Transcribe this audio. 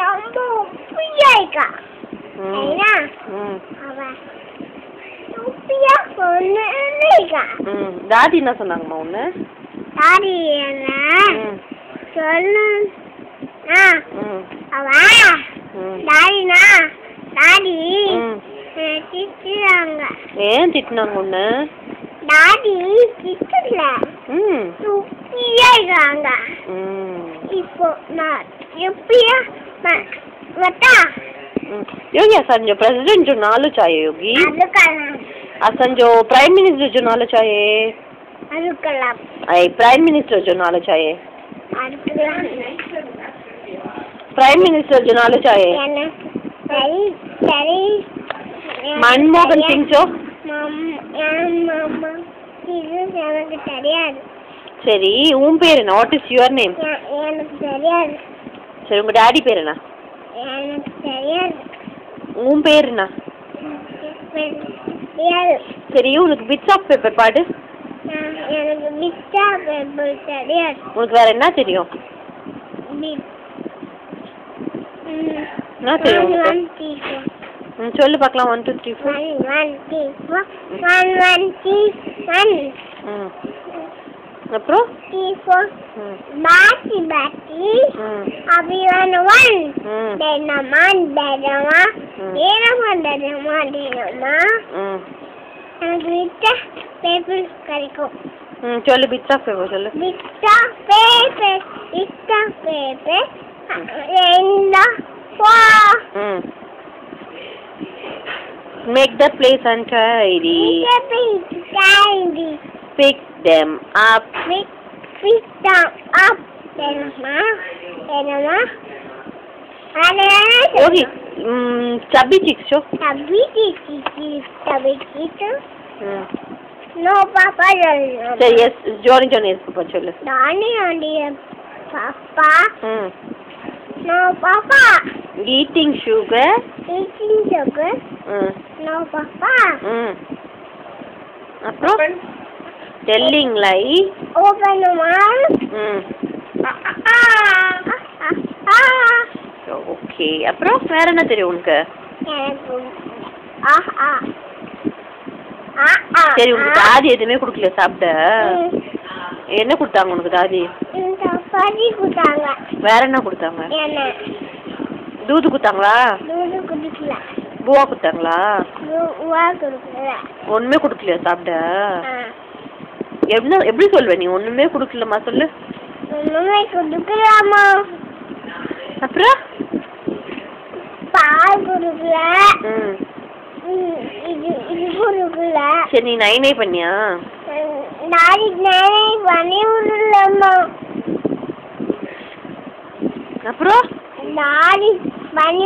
ரொம்ப உப்பியா இருக்கா. உப்பியா இருக்கா. டாடி என்ன சொன்னாங்கம்மா ஒண்ணு? டாடி சொல்லு. டாடினா டாடி திட்டுறாங்க. ஏன் திட்டுனாங்க ஒண்ணு? டாடி திட்டல. உப்பியா இருக்காங்க. இப்போ நான் எப்படியா बता योगी असन जो प्रेसिडेंट जो नालो चाहिए योगी असन जो प्राइम मिनिस्टर जो नालो चाहिए प्राइम मिनिस्टर जो नालो चाहिए प्राइम मिनिस्टर जो नालो चाहिए मनमोहन सिंह जो சரி உன் பேர் என்ன? What is your name? எனக்கு தெரியாது. சரி உங்க டாடி பேர் என்ன? எனக்கு தெரியாது. உன் பேர் என்ன? தெரியாது. சரி உனக்கு பிட்ஸ் ஆஃப் பேப்பர் பாடு. எனக்கு பிட்ஸ் ஆஃப் பேப்பர் தெரியாது. உனக்கு வேற என்ன தெரியும்? என்ன தெரியும்? சொல்லு பார்க்கலாம். 1 2 3 4 1 2 3 4 1 1 1 அப்புறம் 3 4 பாட்டி பாட்டி அபி 1 டேனமா டேனமா டேனமா டேனமா டேனமா எனக்கு விட்ட பேப்பர் கிடைக்கும். சொல்லு பிட்ஸ் ஆஃப் பேப்பர் சொல்லு. பிட்ஸ் ஆஃப் பேப்பர் ரெண்டா 4 Make the place untidy. Pick them up. Pick them up. Okay. Chubby chicks show. Chubby chicks. No papa. So yes, Johnny is papa cholo. Johnny papa. No papa. Eating sugar. No papa. Apro telling lie. Open the mouth. Okay. Apro வேற என்ன தெரியும் உனக்கு? சரி உனக்கு தாதி எதுவுமே கொடுக்கல சாப்பிட? என்ன கொடுத்தாங்க உனக்கு தாதி? சப்பாத்தி கொடுத்தாங்க. வேற என்ன கொடுத்தாங்க? தூது கொடுத்தாங்களா? தூது கொடுக்கல. பூவா கொடுத்தாங்களா? பூவா கொடுக்கல. ஒண்ணுமே கொடுக்கலையா சாப்பிட? எப்படி சொல்லுவ நீ ஒண்ணுமே கொடுக்கலமா சொல்லு? ஒண்ணுமே கொடுக்கலாமா? அப்புறம் பால் கொடுக்கல. இது கொடுக்கல. சரி நீ நைனே பண்ணியா? டாடி நைனே பண்ணி விடலம்மா. அப்புறம் டாடி பண்ணி